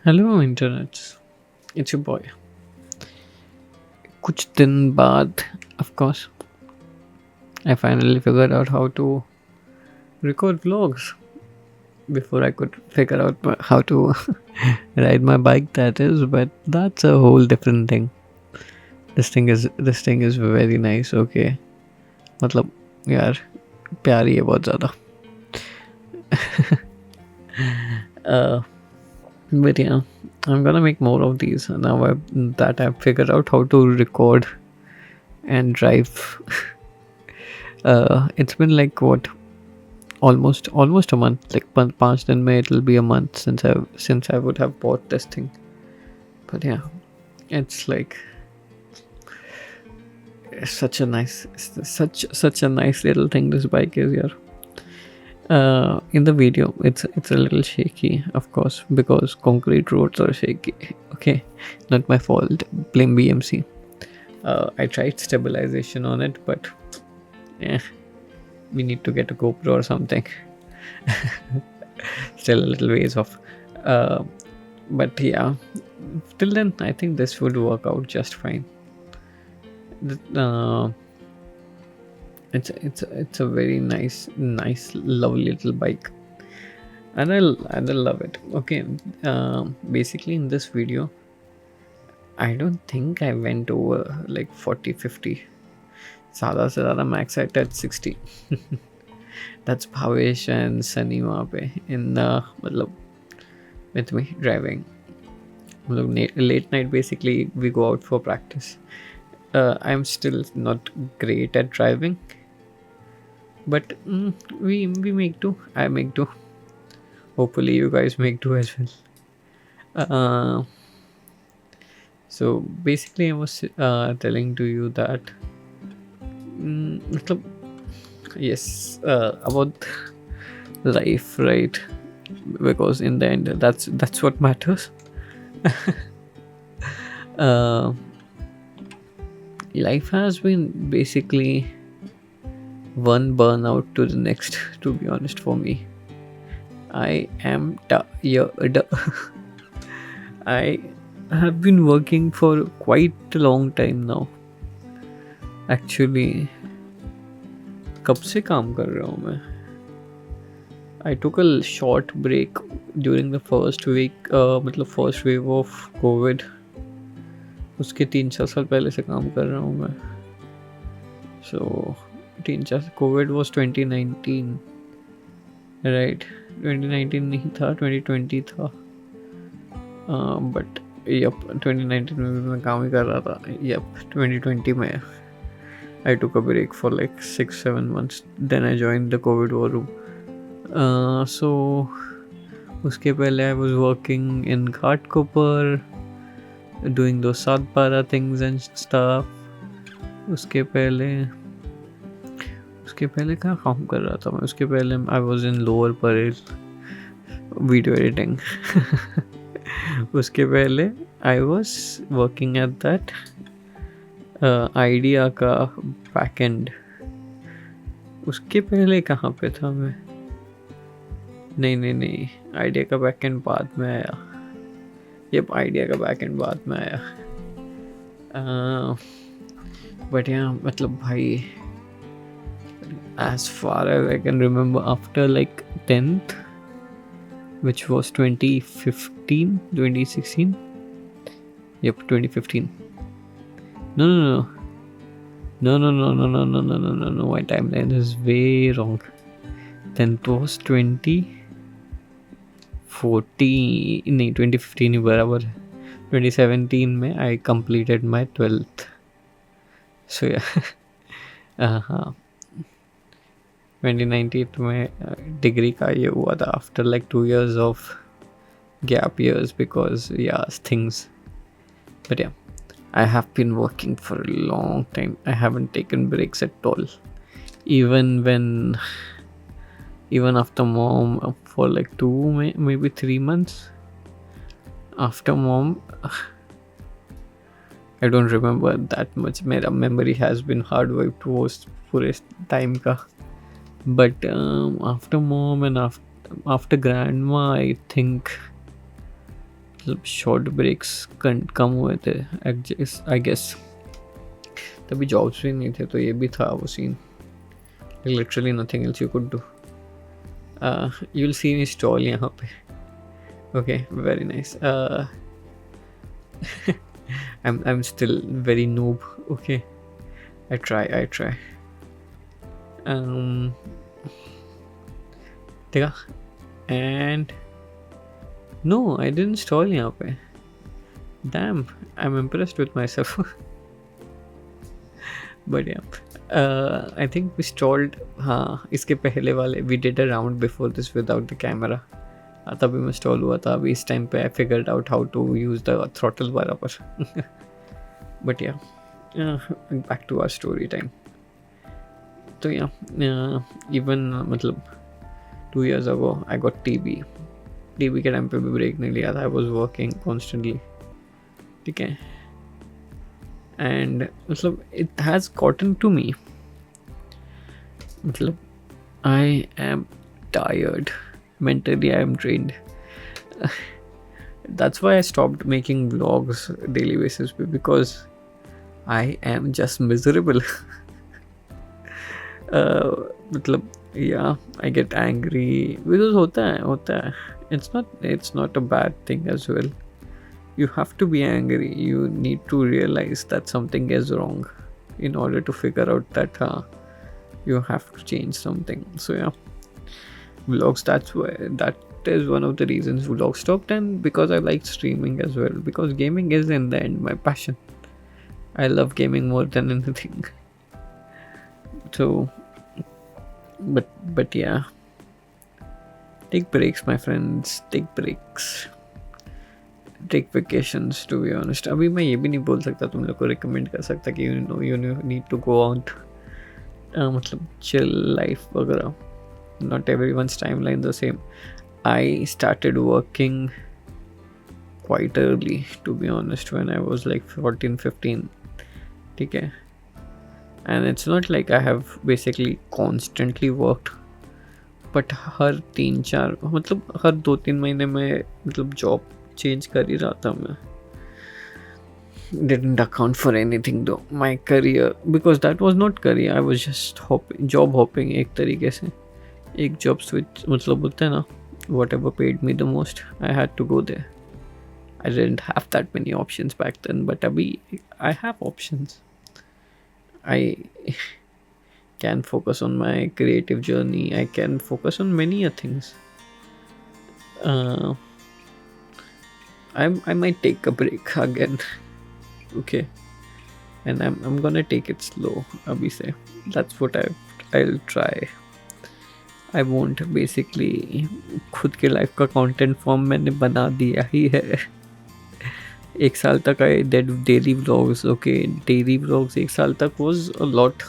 Hello internet, it's your boy. कुछ दिन बाद, of course, I finally figured out how to record vlogs. Before I could figure out how to ride my bike, that is, but that's a whole different thing. This thing is very nice. Okay, मतलब यार प्यारी है बहुत ज़्यादा. uh, but yeah, I'm gonna make more of these now that I've figured out how to record and drive. It's been like what, almost a month, like 5 दिन में it'll be a month since I would have bought this thing. But yeah, it's like such a nice little thing this bike is here. In the video it's a little shaky, of course, because concrete roads are shaky. Okay, not my fault, blame BMC. I tried stabilization on it, but yeah, we need to get a GoPro or something. Still a little ways off. But yeah, till then I think this would work out just fine. uh, it's a very nice lovely little bike, and I love it. Okay, basically in this video I don't think I went over like 40-50. ज़्यादा से ज़्यादा max I touched 60. That's Bhavesh and Sunny वहाँ पे in मतलब with me driving. मतलब late night basically we go out for practice. I'm still not great at driving, but we make do. I make do. Hopefully you guys make do as well. Uh, so basically I was telling to you that मतलब yes, about life, right? Because in the end that's what matters. uh, Life has been basically one burnout to the next, to be honest. For me, I am tired. I have been working for quite a long time now. Actually, कब से काम कर रहा हूँ मैं? I took a short break during the first week, मतलब first wave of COVID. उसके 3-4 साल पहले से काम कर रहा हूँ मैं. So 3-4 COVID was 2019, right? 2019 नहीं था, 2020 था. But yep, 2019 में भी मैं काम ही कर रहा था. Yep, 2020 में I took a break for like 6-7 months. Then I joined the COVID war room. So उसके पहले I was working in Ghatkopar, doing those Satpara things and stuff. उसके पहले क्या काम कर रहा था मैं? उसके पहले I was in Lower Parel, video editing. उसके पहले I was working at that idea का बैकएंड. उसके पहले कहाँ पे था मैं? नहीं, आइडिया का बैकएंड बाद में आया. यप, आइडिया का बैकएंड बाद में आया. बट यहाँ मतलब भाई, as far as I can remember, after like 10th, which was 2015, 2016. Yep, 2015. No. My timeline is way wrong. 10th was 2014. नहीं, 2015 ही बराबर है. 2017 में I completed my 12th. So yeah. 2019 में डिग्री का ये हुआ था after like 2 years of gap years because yeah, things. But yeah, I have been working for a long time. I haven't taken breaks at all. Even after mom for like 2, maybe 3 months. After mom, I don't remember that much. मेरा memory has been hard wiped towards पूरे time का. But after mom and after grandma, I think मतलब short breaks कम हुए थे I guess, तभी jobs भी नहीं थे, तो ये भी था वो scene, literally nothing else you could do. You will see me stall यहाँ पे. Okay, very nice. I'm still very noob. Okay, I try. Um, देखा, and no, I didn't stall यहाँ पे. Damn, I'm impressed with myself. But yeah, I think we stalled. हाँ, इसके पहले वाले we did a round before this without the camera. तभी मैं stall हुआ था. अभी इस टाइम पे I figured out how to use the throttle बराबर. But yeah, back to our story time. तो even मतलब 2 years ago I got TB. TB के टाइम पे भी ब्रेक नहीं लिया था. I was working constantly. ठीक है, and मतलब it has gotten to me. मतलब I am tired. Mentally I am drained. That's why I stopped making vlogs daily basis because I am just miserable. मतलब yeah, I get angry because होता है. It's not a bad thing as well. You have to be angry. You need to realize that something is wrong in order to figure out that you have to change something. So yeah, vlogs, that is one of the reasons vlogs stopped, and because I like streaming as well, because gaming is in the end my passion. I love gaming more than anything. So but yeah, take breaks my friends, take breaks, take vacations. To be honest, अभी मैं ये भी नहीं बोल सकता तुम लोग को recommend कर सकता कि you need to go out, मतलब chill life वगैरह. Not everyone's timeline the same. I started working quite early, to be honest, when I was like 14-15. ठीक है, and it's not like I have basically constantly worked, but हर 3-4 मतलब हर 2-3 महीने में मतलब job change कर ही रहा था मैं. Didn't account for anything though. My career, because that was not career, I was just job hopping एक तरीके से. एक job switch मतलब बोलते हैं ना, whatever paid me the most, I had to go there. I didn't have that many options back then, but abhi I have options. I can focus on my creative journey. I can focus on many things. I might take a break again. Okay, and I'm gonna take it slow. Abhi se, that's what I'll try. I won't basically. खुद के life का content form मैंने बना दिया ही है. 1 साल तक I did daily vlogs. Okay, daily vlogs 1 साल तक was a lot,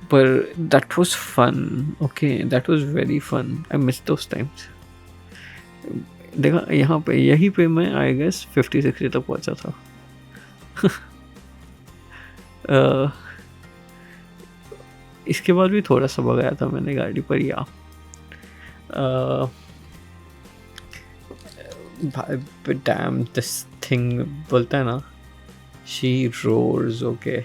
but that was fun. Okay, that was very fun. I miss those times. देखा, यहाँ पे यहीं पे मैं I guess 50-60 तक पहुँचा था. इसके बाद भी थोड़ा सा भगाया था मैंने गाड़ी पर. या डैम दिस थिंग बोलता है ना, she roars. Okay,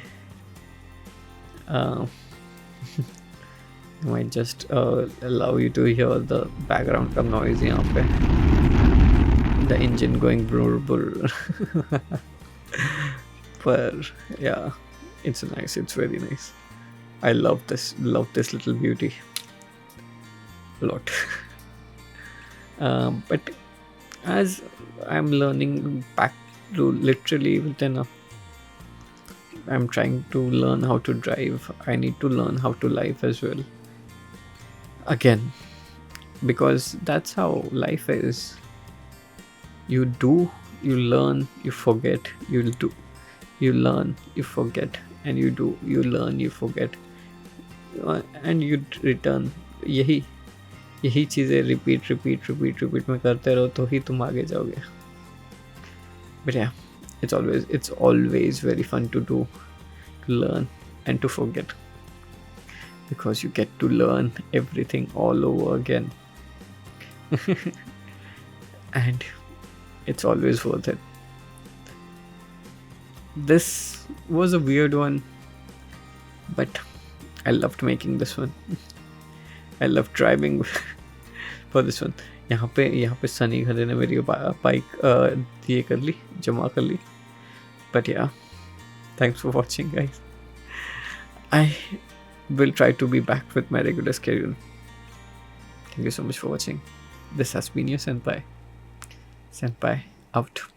might just allow you to hear the background का noise यहाँ पे, the engine going brr brr. But yeah, it's nice, it's very nice. I love this little beauty a lot. But as I'm learning back to literally within I'm trying to learn how to drive. I need to learn how to live as well again, because that's how life is. You do, you learn, you forget, you'll do, you learn, you forget, and you do, you learn, you forget, and you return. यही चीज़ें repeat में करते रहो तो ही तुम आगे जाओगे. But yeah, it's always very fun to do, to learn and to forget, because you get to learn everything all over again. And it's always worth it. This was a weird one, but I loved making this one. I loved driving for this one. यहाँ पे सनी खरे ने मेरी bike ये कर ली, जमा कर ली. But yeah, thanks for watching, guys. I will try to be back with my regular schedule. Thank you so much for watching. This has been your Senpai. Senpai out.